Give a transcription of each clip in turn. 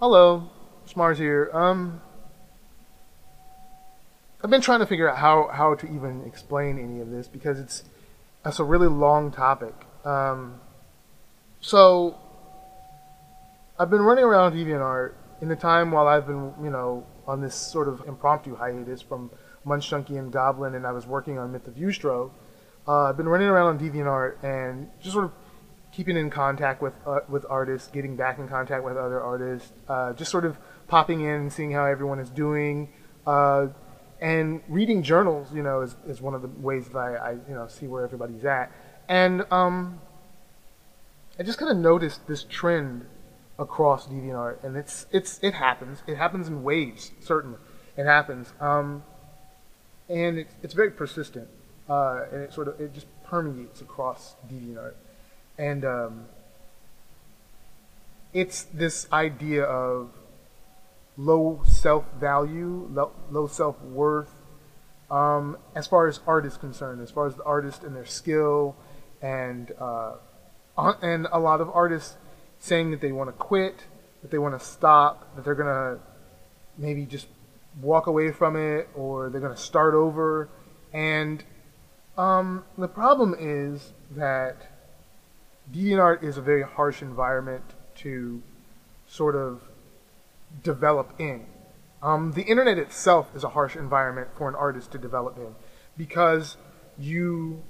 Hello, Smars here. I've been trying to figure out how to even explain any of this because that's a really long topic. So I've been running around DeviantArt in the time while I've been, on this sort of impromptu hiatus from Munchunky and Goblin, and I was working on Myth of Ustro. I've been running around on DeviantArt and just sort of keeping in contact with artists, getting back in contact with other artists, just sort of popping in and seeing how everyone is doing, and reading journals. Is one of the ways that I see where everybody's at. And I just kind of noticed this trend across DeviantArt, and it happens. It happens in waves, certainly. It happens, and it's very persistent, and it just permeates across DeviantArt. And it's this idea of low self-value, low self-worth, as far as art is concerned, as far as the artist and their skill, and a lot of artists saying that they want to quit, that they want to stop, that they're going to maybe just walk away from it, or they're going to start over. And the problem is that DeviantArt is a very harsh environment to sort of develop in. The internet itself is a harsh environment for an artist to develop in because you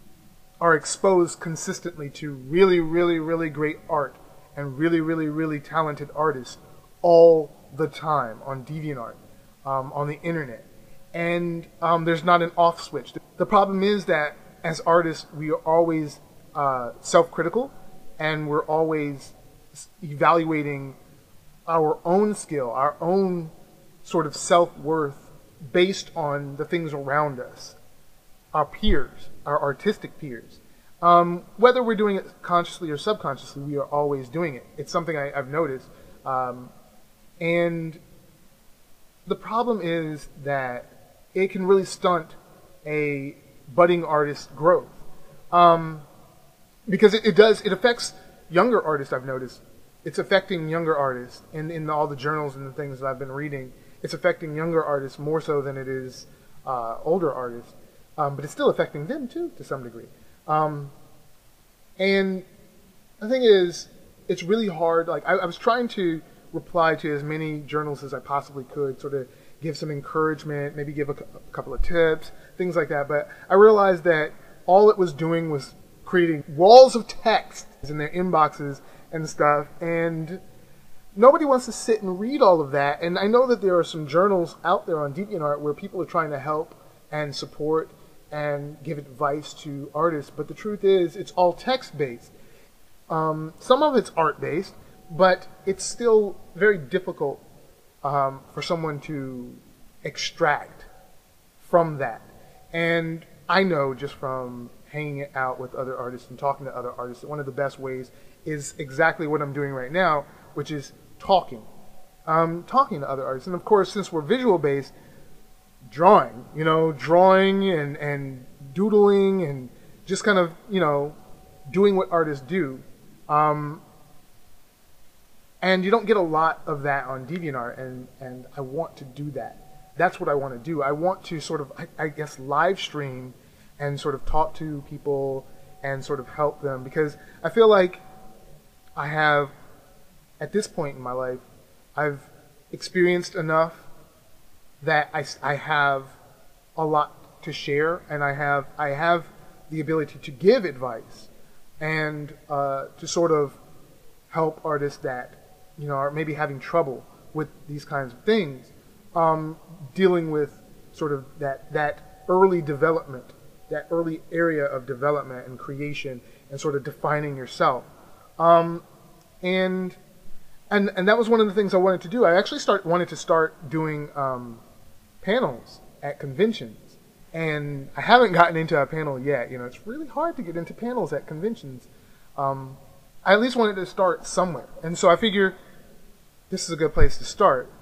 are exposed consistently to really, really, really great art and really, really, really talented artists all the time on DeviantArt, on the internet. And there's not an off switch. The problem is that as artists, we are always self-critical, and we're always evaluating our own skill, our own sort of self-worth based on the things around us, our peers, our artistic peers. Whether we're doing it consciously or subconsciously, we are always doing it. It's something I've noticed. And the problem is that it can really stunt a budding artist's growth. Because it affects younger artists, I've noticed. It's affecting younger artists in all the journals and the things that I've been reading. It's affecting younger artists more so than it is older artists. But it's still affecting them too, to some degree. And the thing is, it's really hard. Like I was trying to reply to as many journals as I possibly could, sort of give some encouragement, maybe give a couple of tips, things like that. But I realized that all it was doing was creating walls of text in their inboxes and stuff, and nobody wants to sit and read all of that. And I know that there are some journals out there on DeviantArt where people are trying to help and support and give advice to artists, but the truth is it's all text-based. Some of it's art-based, but it's still very difficult for someone to extract from that. And I know just from hanging out with other artists and talking to other artists, one of the best ways is exactly what I'm doing right now, which is talking. Talking to other artists. And of course, since we're visual based, drawing and doodling and just kind of, doing what artists do. And you don't get a lot of that on DeviantArt, and I want to do that. That's what I want to do. I want to sort of, I guess, live stream and sort of talk to people and sort of help them, because I feel like I have, at this point in my life, I've experienced enough that I have a lot to share, and I have the ability to give advice and to sort of help artists that are maybe having trouble with these kinds of things, dealing with sort of that early development, that early area of development and creation, and sort of defining yourself. And that was one of the things I wanted to do. I actually wanted to start doing panels at conventions, and I haven't gotten into a panel yet. It's really hard to get into panels at conventions. I at least wanted to start somewhere, and so I figure this is a good place to start.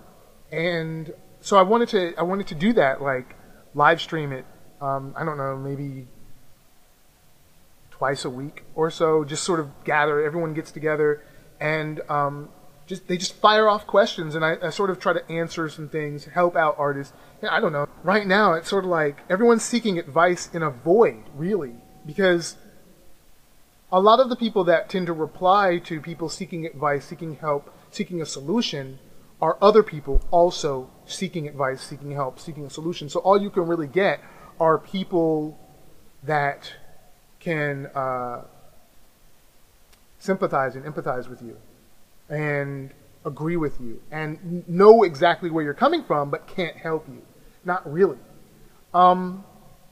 And so I wanted to do that, like live stream it. I don't know, maybe twice a week or so. Just sort of gather, everyone gets together, and they just fire off questions, and I sort of try to answer some things, help out artists. Yeah, I don't know. Right now, it's sort of like everyone's seeking advice in a void, really, because a lot of the people that tend to reply to people seeking advice, seeking help, seeking a solution are other people also seeking advice, seeking help, seeking a solution. So all you can really get are people that can sympathize and empathize with you and agree with you and know exactly where you're coming from but can't help you. Not really. And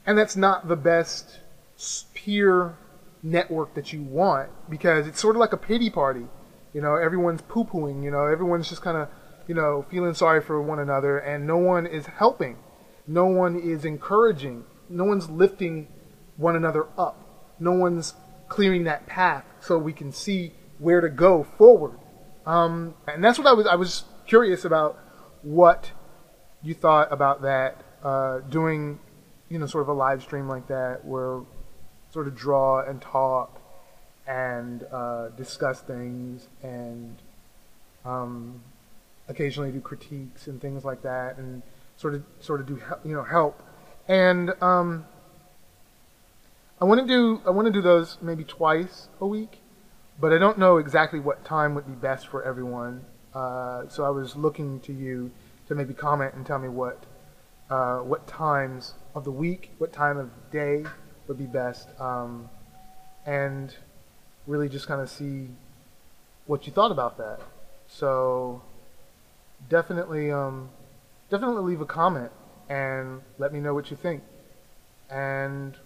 that's not the best peer network that you want, because it's sort of like a pity party. You know, everyone's poo-pooing, you know, everyone's just kind of, you know, feeling sorry for one another, and no one is helping. No one is encouraging. No one's lifting one another up. No one's clearing that path so we can see where to go forward. And that's what I was curious about, what you thought about that, doing, you know, sort of a live stream like that where sort of draw and talk and discuss things and occasionally do critiques and things like that, and sort of do, you know, help. And I want to do those maybe twice a week, but I don't know exactly what time would be best for everyone. So I was looking to you to maybe comment and tell me what times of the week, what time of day would be best, and really just kind of see what you thought about that. So definitely leave a comment and let me know what you think, and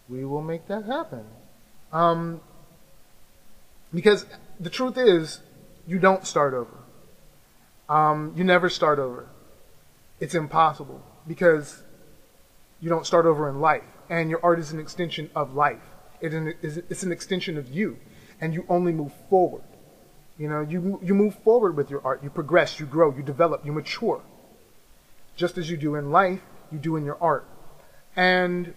we will make that happen. Because the truth is, you don't start over. You never start over. It's impossible, because you don't start over in life, and your art is an extension of life. It's an extension of you, and you only move forward. You know, you move forward with your art. You progress, you grow, you develop, you mature. Just as you do in life, you do in your art. And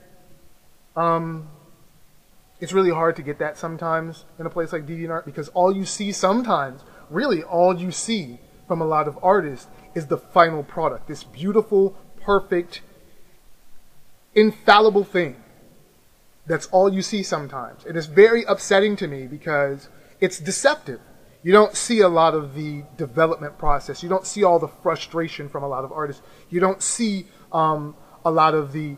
it's really hard to get that sometimes in a place like DeviantArt, because all you see sometimes, really all you see from a lot of artists is the final product, this beautiful, perfect, infallible thing. That's all you see sometimes. It is very upsetting to me because it's deceptive. You don't see a lot of the development process. You don't see all the frustration from a lot of artists. You don't see a lot of the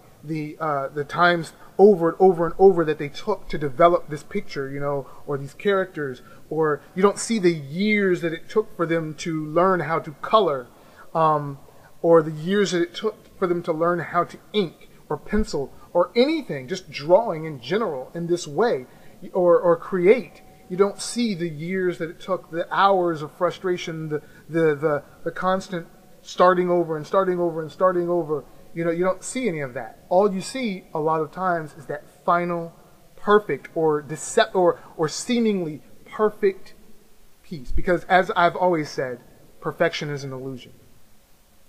times over and over and over that they took to develop this picture, you know, or these characters, or you don't see the years that it took for them to learn how to color, or the years that it took for them to learn how to ink or pencil or anything, just drawing in general in this way, or create. You don't see the years that it took, the hours of frustration, the constant starting over and starting over and starting over. You know, you don't see any of that. All you see a lot of times is that final, perfect, or seemingly perfect piece. Because as I've always said, perfection is an illusion.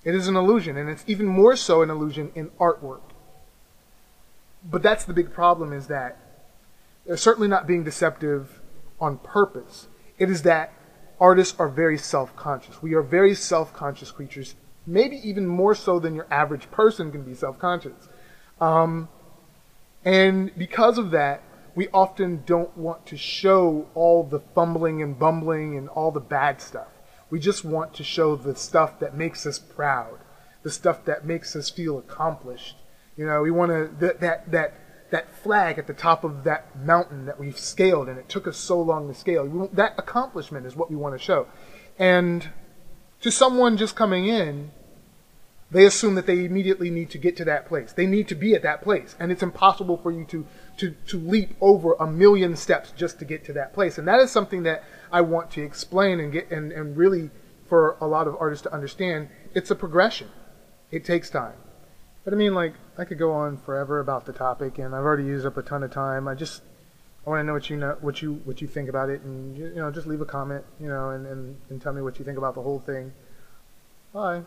It is an illusion, and it's even more so an illusion in artwork. But that's the big problem, is that they're certainly not being deceptive on purpose. It is that artists are very self-conscious. We are very self-conscious creatures, maybe even more so than your average person can be self-conscious. And because of that, we often don't want to show all the fumbling and bumbling and all the bad stuff. We just want to show the stuff that makes us proud, the stuff that makes us feel accomplished. You know, we want to, that flag at the top of that mountain that we've scaled, and it took us so long to scale. That accomplishment is what we want to show. And to someone just coming in, they assume that they immediately need to get to that place. They need to be at that place. And it's impossible for you to leap over 1,000,000 steps just to get to that place. And that is something that I want to explain and really, for a lot of artists to understand, it's a progression. It takes time. But I mean, like, I could go on forever about the topic, and I've already used up a ton of time. I want to know what you think about it, and, you know, just leave a comment, you know, and tell me what you think about the whole thing. Bye.